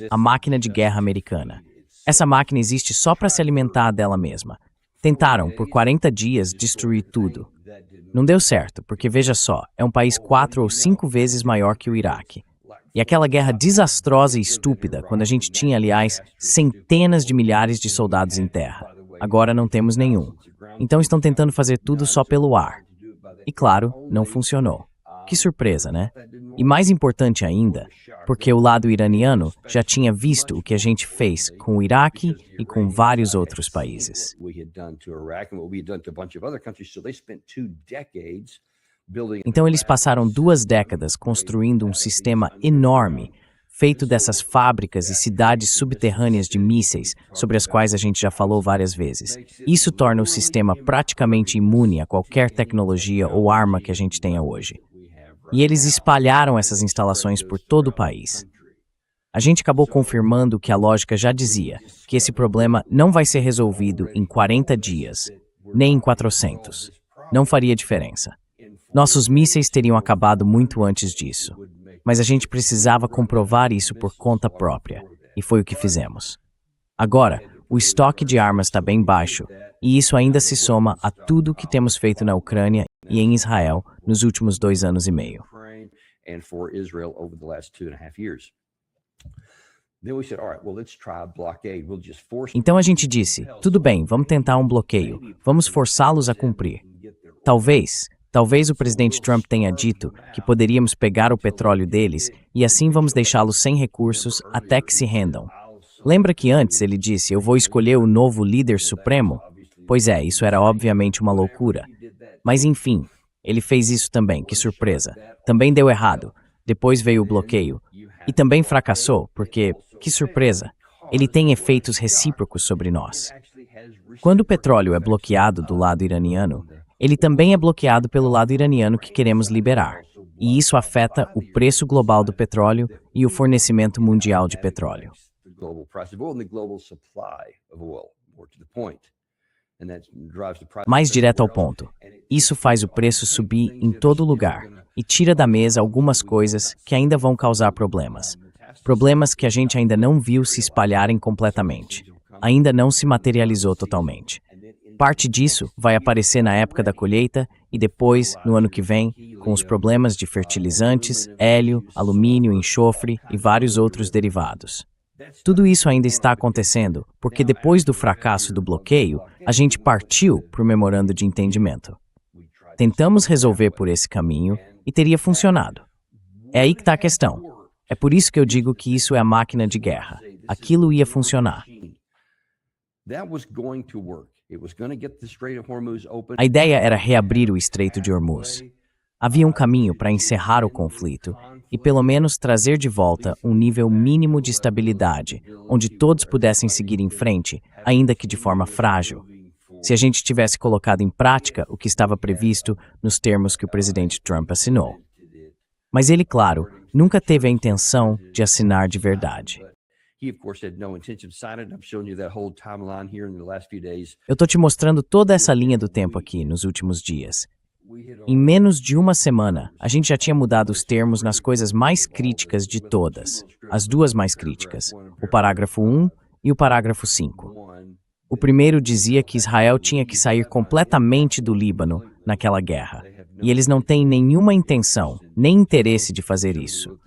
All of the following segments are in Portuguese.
A máquina de guerra americana. Essa máquina existe só para se alimentar dela mesma. Tentaram, por 40 dias, destruir tudo. Não deu certo, porque veja só, é um país 4 ou 5 vezes maior que o Iraque. E aquela guerra desastrosa e estúpida, quando a gente tinha, aliás, centenas de milhares de soldados em terra. Agora não temos nenhum. Então estão tentando fazer tudo só pelo ar. E claro, não funcionou. Que surpresa, né? E mais importante ainda, porque o lado iraniano já tinha visto o que a gente fez com o Iraque e com vários outros países. Então eles passaram 2 décadas construindo um sistema enorme, feito dessas fábricas e cidades subterrâneas de mísseis, sobre as quais a gente já falou várias vezes. Isso torna o sistema praticamente imune a qualquer tecnologia ou arma que a gente tenha hoje. E eles espalharam essas instalações por todo o país. A gente acabou confirmando o que a lógica já dizia, que esse problema não vai ser resolvido em 40 dias, nem em 400. Não faria diferença. Nossos mísseis teriam acabado muito antes disso. Mas a gente precisava comprovar isso por conta própria, e foi o que fizemos. Agora, o estoque de armas está bem baixo, e isso ainda se soma a tudo o que temos feito na Ucrânia e em Israel nos últimos 2 anos e meio. Então a gente disse, tudo bem, vamos tentar um bloqueio, vamos forçá-los a cumprir. Talvez o presidente Trump tenha dito que poderíamos pegar o petróleo deles e assim vamos deixá-los sem recursos até que se rendam. Lembra que antes ele disse, eu vou escolher o novo líder supremo? Pois é, isso era obviamente uma loucura. Mas enfim, ele fez isso também, que surpresa. Também deu errado. Depois veio o bloqueio. E também fracassou, porque, que surpresa, ele tem efeitos recíprocos sobre nós. Quando o petróleo é bloqueado do lado iraniano, ele também é bloqueado pelo lado iraniano que queremos liberar. E isso afeta o preço global do petróleo e o fornecimento mundial de petróleo. Mais direto ao ponto, isso faz o preço subir em todo lugar e tira da mesa algumas coisas que ainda vão causar problemas. Problemas que a gente ainda não viu se espalharem completamente. Ainda não se materializou totalmente. Parte disso vai aparecer na época da colheita e depois, no ano que vem, com os problemas de fertilizantes, hélio, alumínio, enxofre e vários outros derivados. Tudo isso ainda está acontecendo porque depois do fracasso do bloqueio, a gente partiu para o memorando de entendimento. Tentamos resolver por esse caminho e teria funcionado. É aí que está a questão. É por isso que eu digo que isso é a máquina de guerra. Aquilo ia funcionar. A ideia era reabrir o Estreito de Hormuz. Havia um caminho para encerrar o conflito e pelo menos trazer de volta um nível mínimo de estabilidade, onde todos pudessem seguir em frente, ainda que de forma frágil. Se a gente tivesse colocado em prática o que estava previsto nos termos que o presidente Trump assinou. Mas ele, claro, nunca teve a intenção de assinar de verdade. Eu estou te mostrando toda essa linha do tempo aqui nos últimos dias. Em menos de uma semana, a gente já tinha mudado os termos nas coisas mais críticas de todas, as 2 mais críticas, o parágrafo 1 e o parágrafo 5. O primeiro dizia que Israel tinha que sair completamente do Líbano naquela guerra, e eles não têm nenhuma intenção, nem interesse de fazer isso.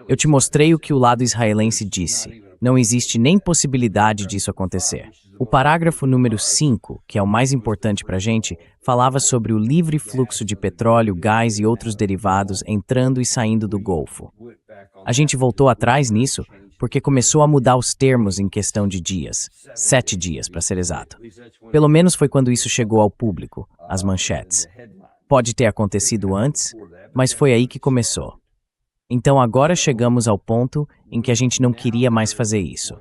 Eu te mostrei o que o lado israelense disse. Não existe nem possibilidade disso acontecer. O parágrafo número 5, que é o mais importante para a gente, falava sobre o livre fluxo de petróleo, gás e outros derivados entrando e saindo do Golfo. A gente voltou atrás nisso porque começou a mudar os termos em questão de dias, 7 dias para ser exato. Pelo menos foi quando isso chegou ao público, as manchetes. Pode ter acontecido antes, mas foi aí que começou. Então agora chegamos ao ponto em que a gente não queria mais fazer isso.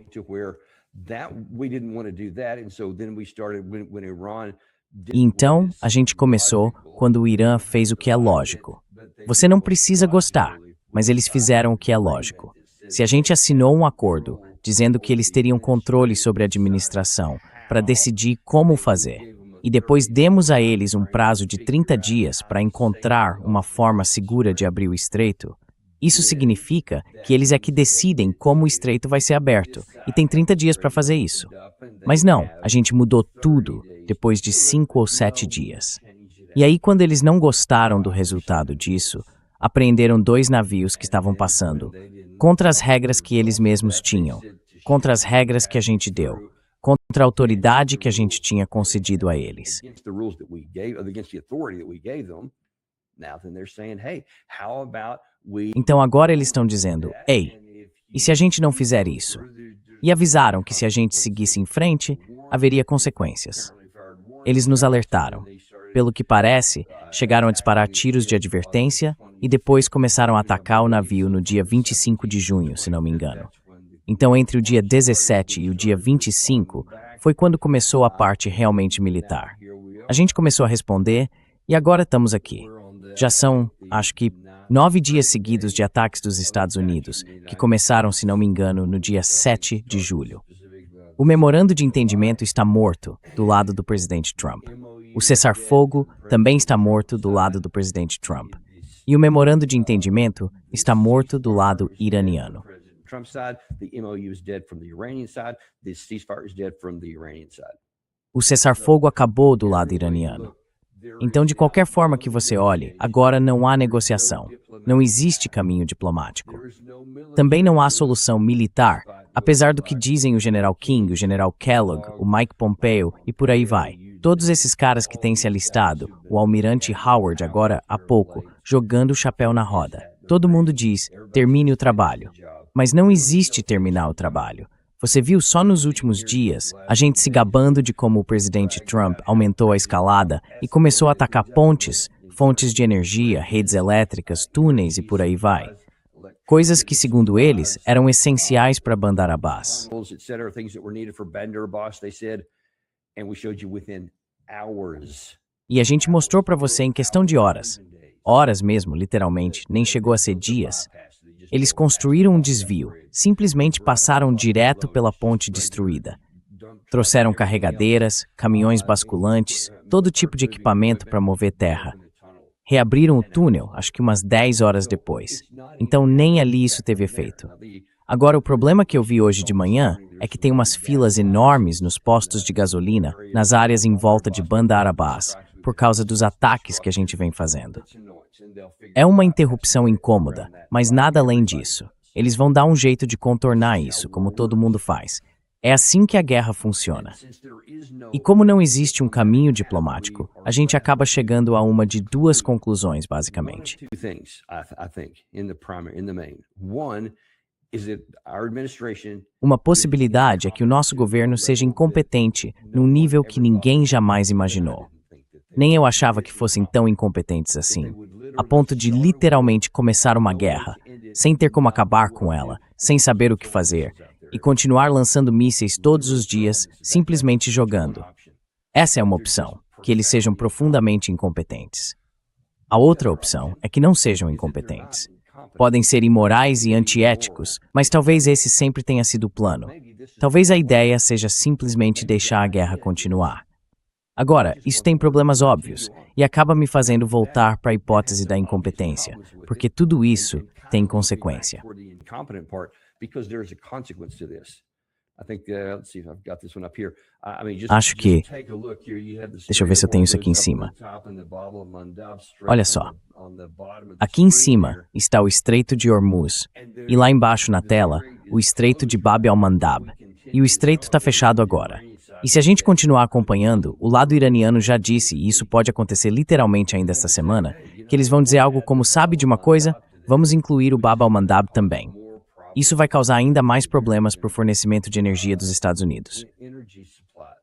E então a gente começou quando o Irã fez o que é lógico. Você não precisa gostar, mas eles fizeram o que é lógico. Se a gente assinou um acordo dizendo que eles teriam controle sobre a administração para decidir como fazer, e depois demos a eles um prazo de 30 dias para encontrar uma forma segura de abrir o estreito, Isso significa que eles é que decidem como o estreito vai ser aberto, e tem 30 dias para fazer isso. Mas não, a gente mudou tudo depois de 5 ou 7 dias. E aí, quando eles não gostaram do resultado disso, apreenderam 2 navios que estavam passando, contra as regras que eles mesmos tinham, contra as regras que a gente deu, contra a autoridade que a gente tinha concedido a eles. Então agora eles estão dizendo, ei, e se a gente não fizer isso? E avisaram que se a gente seguisse em frente, haveria consequências. Eles nos alertaram. Pelo que parece, chegaram a disparar tiros de advertência e depois começaram a atacar o navio no dia 25 de junho, se não me engano. Então, entre o dia 17 e o dia 25, foi quando começou a parte realmente militar. A gente começou a responder e agora estamos aqui. Já são, acho que, 9 dias seguidos de ataques dos Estados Unidos, que começaram, se não me engano, no dia 7 de julho. O memorando de entendimento está morto do lado do presidente Trump. O cessar-fogo também está morto do lado do presidente Trump. E o memorando de entendimento está morto do lado iraniano. O cessar-fogo acabou do lado iraniano. Então, de qualquer forma que você olhe, agora não há negociação. Não existe caminho diplomático. Também não há solução militar, apesar do que dizem o General King, o General Kellogg, o Mike Pompeo e por aí vai. Todos esses caras que têm se alistado, o Almirante Howard agora, há pouco, jogando o chapéu na roda. Todo mundo diz, termine o trabalho. Mas não existe terminar o trabalho. Você viu só nos últimos dias a gente se gabando de como o presidente Trump aumentou a escalada e começou a atacar pontes, fontes de energia, redes elétricas, túneis e por aí vai. Coisas que, segundo eles, eram essenciais para Bandar Abbas. E a gente mostrou para você em questão de horas. Horas mesmo, literalmente, nem chegou a ser dias. Eles construíram um desvio, simplesmente passaram direto pela ponte destruída. Trouxeram carregadeiras, caminhões basculantes, todo tipo de equipamento para mover terra. Reabriram o túnel, acho que umas 10 horas depois. Então nem ali isso teve efeito. Agora, o problema que eu vi hoje de manhã é que tem umas filas enormes nos postos de gasolina nas áreas em volta de Bandar Abbas, por causa dos ataques que a gente vem fazendo. É uma interrupção incômoda, mas nada além disso. Eles vão dar um jeito de contornar isso, como todo mundo faz. É assim que a guerra funciona. E como não existe um caminho diplomático, a gente acaba chegando a uma de 2 conclusões, basicamente. Uma possibilidade é que o nosso governo seja incompetente num nível que ninguém jamais imaginou. Nem eu achava que fossem tão incompetentes assim, a ponto de literalmente começar uma guerra, sem ter como acabar com ela, sem saber o que fazer, e continuar lançando mísseis todos os dias, simplesmente jogando. Essa é uma opção, que eles sejam profundamente incompetentes. A outra opção é que não sejam incompetentes. Podem ser imorais e antiéticos, mas talvez esse sempre tenha sido o plano. Talvez a ideia seja simplesmente deixar a guerra continuar. Agora, isso tem problemas óbvios, e acaba me fazendo voltar para a hipótese da incompetência, porque tudo isso tem consequência. Acho que... Deixa eu ver se eu tenho isso aqui em cima. Olha só. Aqui em cima está o Estreito de Hormuz, e lá embaixo na tela, o Estreito de Bab al-Mandab. E o estreito está fechado agora. E se a gente continuar acompanhando, o lado iraniano já disse, e isso pode acontecer literalmente ainda esta semana, que eles vão dizer algo como, sabe de uma coisa? Vamos incluir o Bab al-Mandab também. Isso vai causar ainda mais problemas para o fornecimento de energia dos Estados Unidos.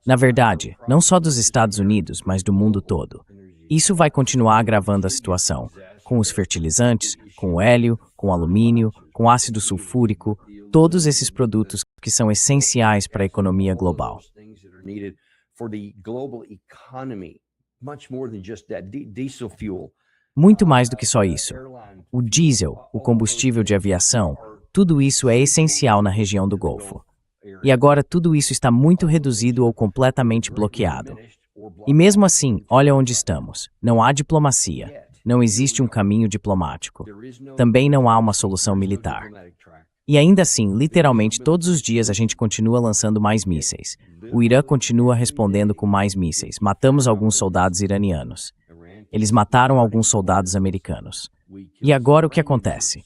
Na verdade, não só dos Estados Unidos, mas do mundo todo. Isso vai continuar agravando a situação, com os fertilizantes, com o hélio, com o alumínio, com ácido sulfúrico, todos esses produtos que são essenciais para a economia global. Muito mais do que só isso. O diesel, o combustível de aviação, tudo isso é essencial na região do Golfo. E agora tudo isso está muito reduzido ou completamente bloqueado. E mesmo assim, olha onde estamos. Não há diplomacia. não existe um caminho diplomático. Também não há uma solução militar. E ainda assim, literalmente todos os dias a gente continua lançando mais mísseis. O Irã continua respondendo com mais mísseis. Matamos alguns soldados iranianos. Eles mataram alguns soldados americanos. E agora o que acontece?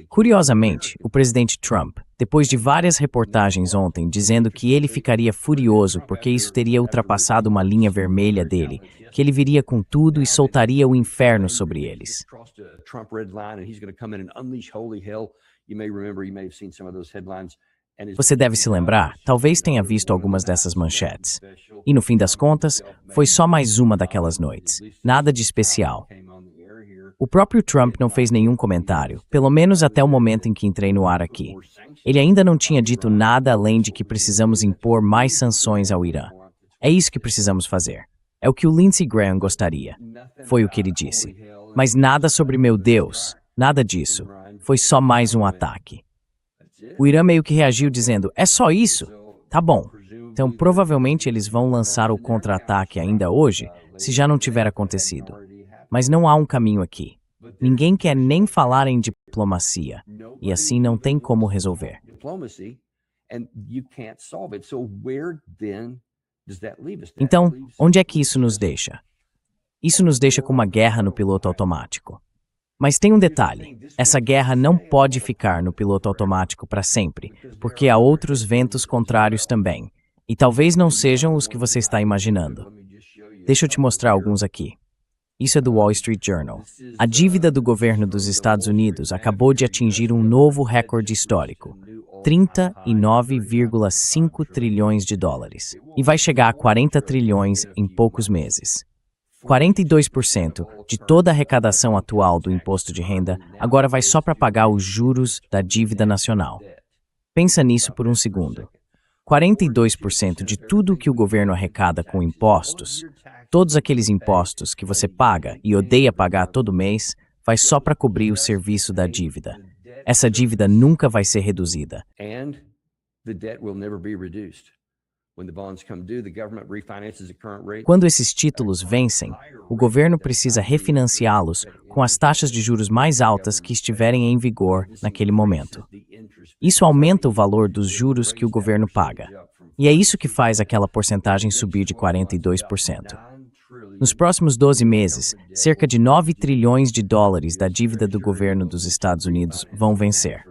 Curiosamente, o presidente Trump, depois de várias reportagens ontem dizendo que ele ficaria furioso porque isso teria ultrapassado uma linha vermelha dele, que ele viria com tudo e soltaria o inferno sobre eles. Você deve se lembrar, talvez tenha visto algumas dessas manchetes. E no fim das contas, foi só mais uma daquelas noites. Nada de especial. O próprio Trump não fez nenhum comentário, pelo menos até o momento em que entrei no ar aqui. Ele ainda não tinha dito nada além de que precisamos impor mais sanções ao Irã. É isso que precisamos fazer. É o que o Lindsey Graham gostaria. Foi o que ele disse. Mas nada sobre meu Deus, nada disso. Foi só mais um ataque. O Irã meio que reagiu dizendo, é só isso? Tá bom. Então provavelmente eles vão lançar o contra-ataque ainda hoje, se já não tiver acontecido. Mas não há um caminho aqui. Ninguém quer nem falar em diplomacia, e assim não tem como resolver. Então, onde é que isso nos deixa? Isso nos deixa com uma guerra no piloto automático. Mas tem um detalhe, essa guerra não pode ficar no piloto automático para sempre, porque há outros ventos contrários também, e talvez não sejam os que você está imaginando. Deixa eu te mostrar alguns aqui. Isso é do Wall Street Journal. A dívida do governo dos Estados Unidos acabou de atingir um novo recorde histórico, 39,5 trilhões de dólares, e vai chegar a 40 trilhões em poucos meses. 42% de toda a arrecadação atual do imposto de renda agora vai só para pagar os juros da dívida nacional. Pensa nisso por um segundo. 42% de tudo que o governo arrecada com impostos, todos aqueles impostos que você paga e odeia pagar todo mês, vai só para cobrir o serviço da dívida. Essa dívida nunca vai ser reduzida. Quando esses títulos vencem, o governo precisa refinanciá-los com as taxas de juros mais altas que estiverem em vigor naquele momento. Isso aumenta o valor dos juros que o governo paga. E é isso que faz aquela porcentagem subir de 42%. Nos próximos 12 meses, cerca de 9 trilhões de dólares da dívida do governo dos Estados Unidos vão vencer.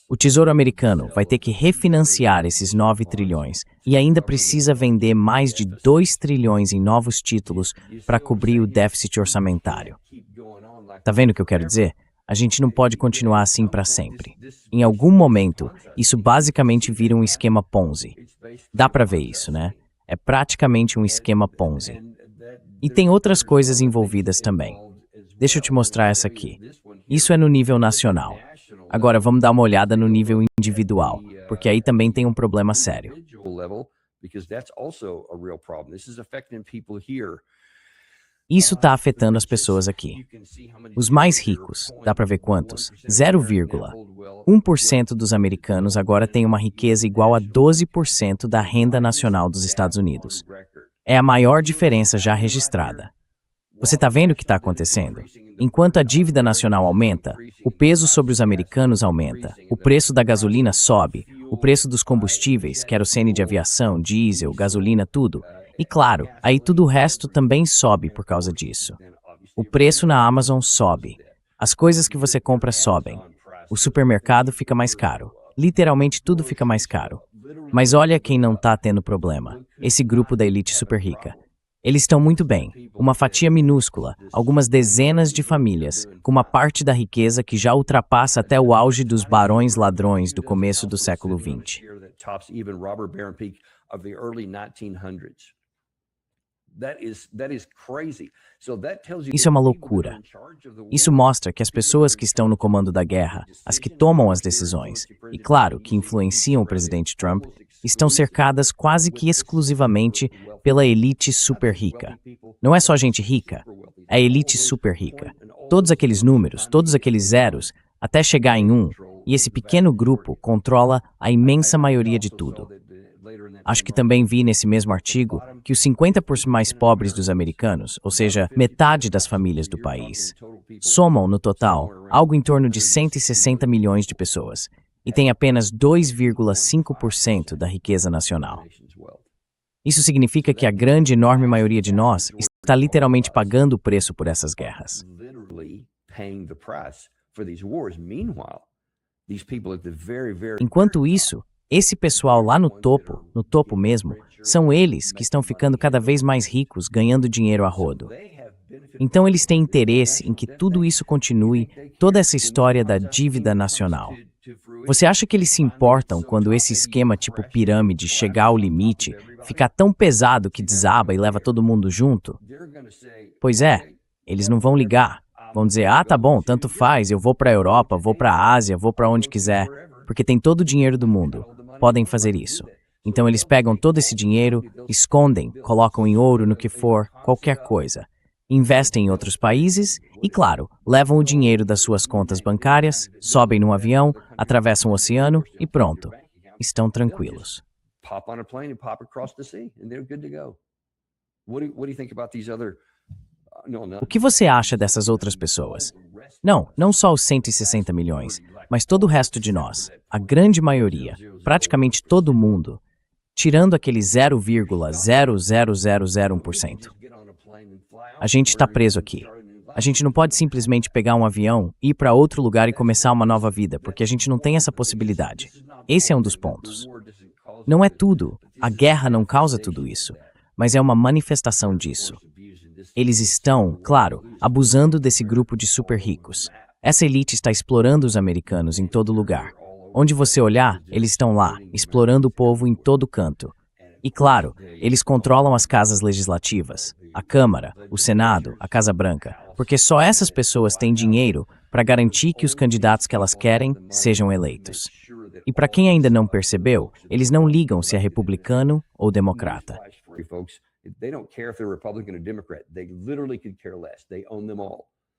O Tesouro Americano vai ter que refinanciar esses 9 trilhões e ainda precisa vender mais de 2 trilhões em novos títulos para cobrir o déficit orçamentário. Tá vendo o que eu quero dizer? A gente não pode continuar assim para sempre. Em algum momento, isso basicamente vira um esquema Ponzi. Dá para ver isso, né? É praticamente um esquema Ponzi. E tem outras coisas envolvidas também. Deixa eu te mostrar essa aqui. Isso é no nível nacional. Agora vamos dar uma olhada no nível individual, porque aí também tem um problema sério. Isso está afetando as pessoas aqui. Os mais ricos, dá para ver quantos? 0,1% dos americanos agora têm uma riqueza igual a 12% da renda nacional dos Estados Unidos. É a maior diferença já registrada. Você está vendo o que está acontecendo? Enquanto a dívida nacional aumenta, o peso sobre os americanos aumenta, o preço da gasolina sobe, o preço dos combustíveis, querosene de aviação, diesel, gasolina, tudo. E claro, aí tudo o resto também sobe por causa disso. O preço na Amazon sobe. As coisas que você compra sobem. O supermercado fica mais caro. Literalmente tudo fica mais caro. Mas olha quem não está tendo problema. Esse grupo da elite super rica. Eles estão muito bem, uma fatia minúscula, algumas dezenas de famílias, com uma parte da riqueza que já ultrapassa até o auge dos barões ladrões do começo do século XX. Isso é uma loucura. Isso mostra que as pessoas que estão no comando da guerra, as que tomam as decisões, e claro, que influenciam o presidente Trump, estão cercadas quase que exclusivamente pela elite super rica. Não é só gente rica, é a elite super rica. Todos aqueles números, todos aqueles zeros, até chegar em 1, e esse pequeno grupo controla a imensa maioria de tudo. Acho que também vi nesse mesmo artigo que os 50% mais pobres dos americanos, ou seja, metade das famílias do país, somam, no total, algo em torno de 160 milhões de pessoas e têm apenas 2,5% da riqueza nacional. Isso significa que a grande, enorme maioria de nós está literalmente pagando o preço por essas guerras. Enquanto isso, esse pessoal lá no topo mesmo, são eles que estão ficando cada vez mais ricos, ganhando dinheiro a rodo. Então eles têm interesse em que tudo isso continue, toda essa história da dívida nacional. Você acha que eles se importam quando esse esquema tipo pirâmide chegar ao limite, ficar tão pesado que desaba e leva todo mundo junto? Pois é, eles não vão ligar. Vão dizer, tá bom, tanto faz, eu vou para a Europa, vou para a Ásia, vou para onde quiser, porque tem todo o dinheiro do mundo. Podem fazer isso. Então eles pegam todo esse dinheiro, escondem, colocam em ouro, no que for, qualquer coisa. Investem em outros países e, claro, levam o dinheiro das suas contas bancárias, sobem num avião, atravessam o oceano e pronto. Estão tranquilos. O que você acha dessas outras pessoas? Não só os 160 milhões, mas todo o resto de nós, a grande maioria, praticamente todo mundo, tirando aquele 0,00001%. A gente está preso aqui. A gente não pode simplesmente pegar um avião, ir para outro lugar e começar uma nova vida, porque a gente não tem essa possibilidade. Esse é um dos pontos. Não é tudo. A guerra não causa tudo isso, mas é uma manifestação disso. Eles estão, claro, abusando desse grupo de super ricos. Essa elite está explorando os americanos em todo lugar. Onde você olhar, eles estão lá, explorando o povo em todo canto. E claro, eles controlam as casas legislativas, a Câmara, o Senado, a Casa Branca, porque só essas pessoas têm dinheiro para garantir que os candidatos que elas querem sejam eleitos. E para quem ainda não percebeu, eles não ligam se é republicano ou democrata.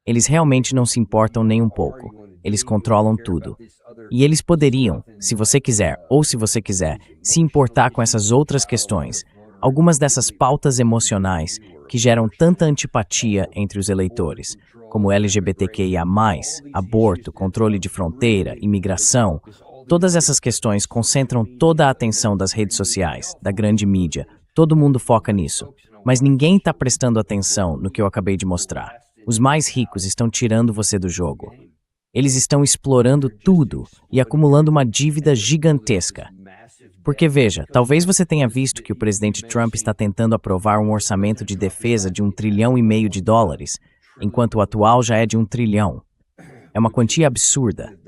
Eles realmente não se importam nem um pouco. Eles controlam tudo. E eles poderiam, se você quiser, ou se você quiser, se importar com essas outras questões, algumas dessas pautas emocionais que geram tanta antipatia entre os eleitores, como LGBTQIA+, aborto, controle de fronteira, imigração. Todas essas questões concentram toda a atenção das redes sociais, da grande mídia. Todo mundo foca nisso. Mas ninguém está prestando atenção no que eu acabei de mostrar. Os mais ricos estão tirando você do jogo. Eles estão explorando tudo e acumulando uma dívida gigantesca. Porque veja, talvez você tenha visto que o presidente Trump está tentando aprovar um orçamento de defesa de US$ 1,5 trilhão, enquanto o atual já é de US$ 1 trilhão. É uma quantia absurda.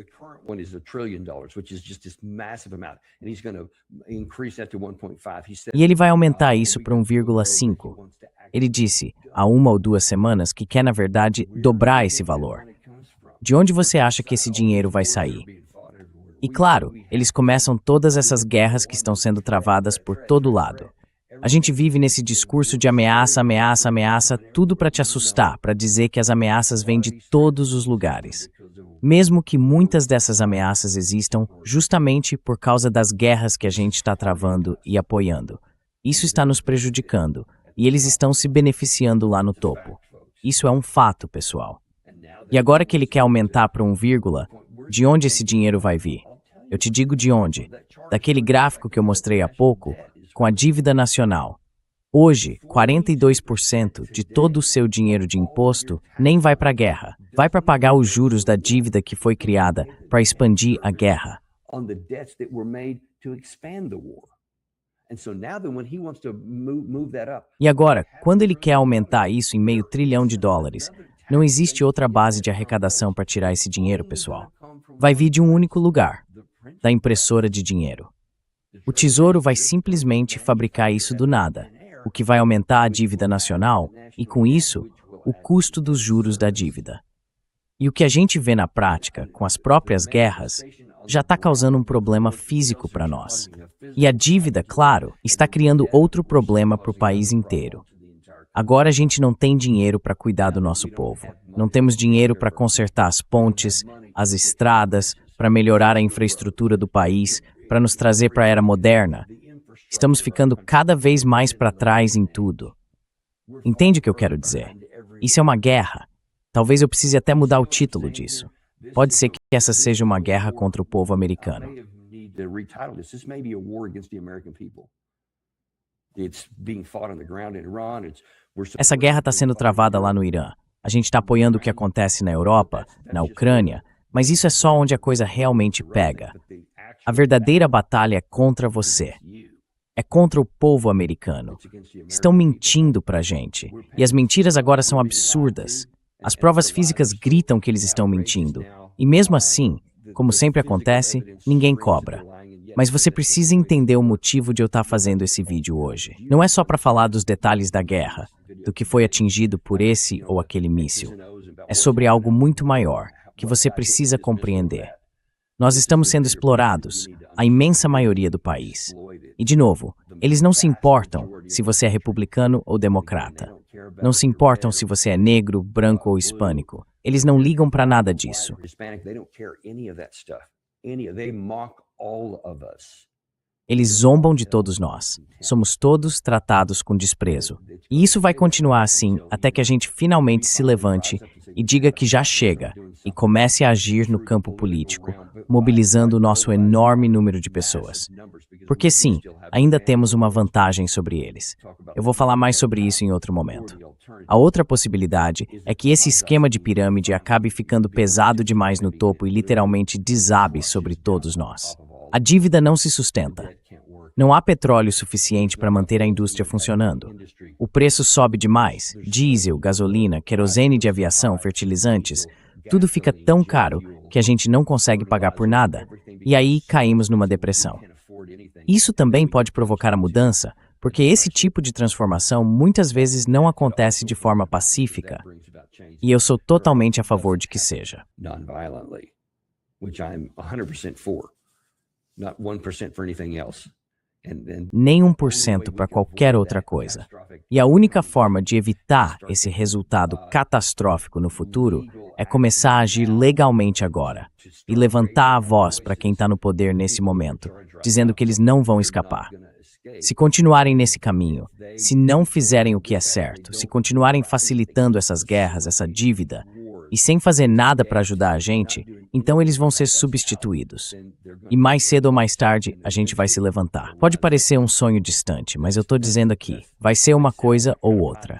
E ele vai aumentar isso para 1,5. Ele disse, há 1 ou 2 semanas, que quer, na verdade, dobrar esse valor. De onde você acha que esse dinheiro vai sair? E claro, eles começam todas essas guerras que estão sendo travadas por todo lado. A gente vive nesse discurso de ameaça, ameaça, ameaça, tudo para te assustar, para dizer que as ameaças vêm de todos os lugares. Mesmo que muitas dessas ameaças existam justamente por causa das guerras que a gente está travando e apoiando. Isso está nos prejudicando, e eles estão se beneficiando lá no topo. Isso é um fato, pessoal. E agora que ele quer aumentar para 1, de onde esse dinheiro vai vir? Eu te digo de onde. Daquele gráfico que eu mostrei há pouco, com a dívida nacional. Hoje, 42% de todo o seu dinheiro de imposto nem vai para a guerra. Vai para pagar os juros da dívida que foi criada para expandir a guerra. E agora, quando ele quer aumentar isso em US$ 500 bilhão, não existe outra base de arrecadação para tirar esse dinheiro, pessoal. Vai vir de um único lugar, da impressora de dinheiro. O Tesouro vai simplesmente fabricar isso do nada, o que vai aumentar a dívida nacional e, com isso, o custo dos juros da dívida. E o que a gente vê na prática, com as próprias guerras, já está causando um problema físico para nós. E a dívida, claro, está criando outro problema para o país inteiro. Agora a gente não tem dinheiro para cuidar do nosso povo. Não temos dinheiro para consertar as pontes, as estradas, para melhorar a infraestrutura do país, para nos trazer para a era moderna. Estamos ficando cada vez mais para trás em tudo. Entende o que eu quero dizer? Isso é uma guerra. Talvez eu precise até mudar o título disso. Pode ser que essa seja uma guerra contra o povo americano. Essa guerra está sendo travada lá no Irã. A gente está apoiando o que acontece na Europa, na Ucrânia, mas isso é só onde a coisa realmente pega. A verdadeira batalha é contra você. É contra o povo americano. Estão mentindo pra gente. E as mentiras agora são absurdas. As provas físicas gritam que eles estão mentindo. E mesmo assim, como sempre acontece, ninguém cobra. Mas você precisa entender o motivo de eu estar fazendo esse vídeo hoje. Não é só para falar dos detalhes da guerra, do que foi atingido por esse ou aquele míssil. É sobre algo muito maior, que você precisa compreender. Nós estamos sendo explorados, a imensa maioria do país. E, de novo, eles não se importam se você é republicano ou democrata. Não se importam se você é negro, branco ou hispânico. Eles não ligam para nada disso. Eles zombam de todos nós. Somos todos tratados com desprezo. E isso vai continuar assim até que a gente finalmente se levante e diga que já chega e comece a agir no campo político, mobilizando o nosso enorme número de pessoas. Porque sim, ainda temos uma vantagem sobre eles. Eu vou falar mais sobre isso em outro momento. A outra possibilidade é que esse esquema de pirâmide acabe ficando pesado demais no topo e literalmente desabe sobre todos nós. A dívida não se sustenta. Não há petróleo suficiente para manter a indústria funcionando. O preço sobe demais. Diesel, gasolina, querosene de aviação, fertilizantes, tudo fica tão caro que a gente não consegue pagar por nada. E aí caímos numa depressão. Isso também pode provocar a mudança, porque esse tipo de transformação muitas vezes não acontece de forma pacífica. E eu sou totalmente a favor de que seja. Nem 1% para qualquer outra coisa. E a única forma de evitar esse resultado catastrófico no futuro é começar a agir legalmente agora e levantar a voz para quem está no poder nesse momento, dizendo que eles não vão escapar. Se continuarem nesse caminho, se não fizerem o que é certo, se continuarem facilitando essas guerras, essa dívida, e sem fazer nada para ajudar a gente, então eles vão ser substituídos. E mais cedo ou mais tarde, a gente vai se levantar. Pode parecer um sonho distante, mas eu estou dizendo aqui, vai ser uma coisa ou outra.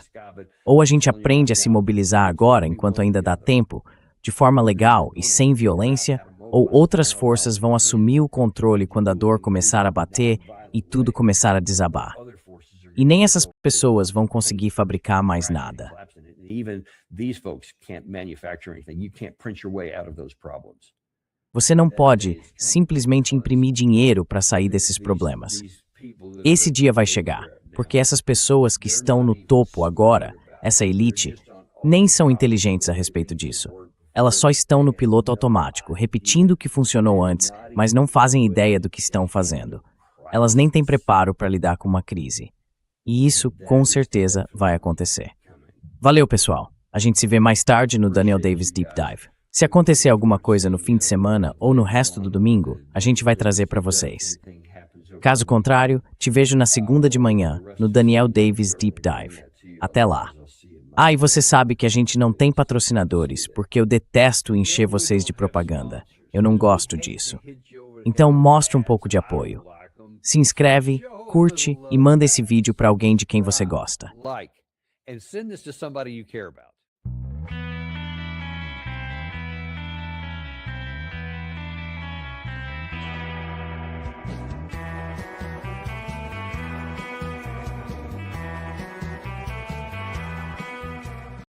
Ou a gente aprende a se mobilizar agora, enquanto ainda dá tempo, de forma legal e sem violência, ou outras forças vão assumir o controle quando a dor começar a bater e tudo começar a desabar. E nem essas pessoas vão conseguir fabricar mais nada. Você não pode simplesmente imprimir dinheiro para sair desses problemas. Esse dia vai chegar, porque essas pessoas que estão no topo agora, essa elite, nem são inteligentes a respeito disso. Elas só estão no piloto automático, repetindo o que funcionou antes, mas não fazem ideia do que estão fazendo. Elas nem têm preparo para lidar com uma crise. E isso, com certeza, vai acontecer. Valeu, pessoal! A gente se vê mais tarde no Daniel Davis Deep Dive. Se acontecer alguma coisa no fim de semana ou no resto do domingo, a gente vai trazer para vocês. Caso contrário, te vejo na segunda de manhã, no Daniel Davis Deep Dive. Até lá! Ah, e você sabe que a gente não tem patrocinadores, porque eu detesto encher vocês de propaganda. Eu não gosto disso. Então mostre um pouco de apoio. Se inscreve, curte e manda esse vídeo para alguém de quem você gosta. And send this to somebody you care about.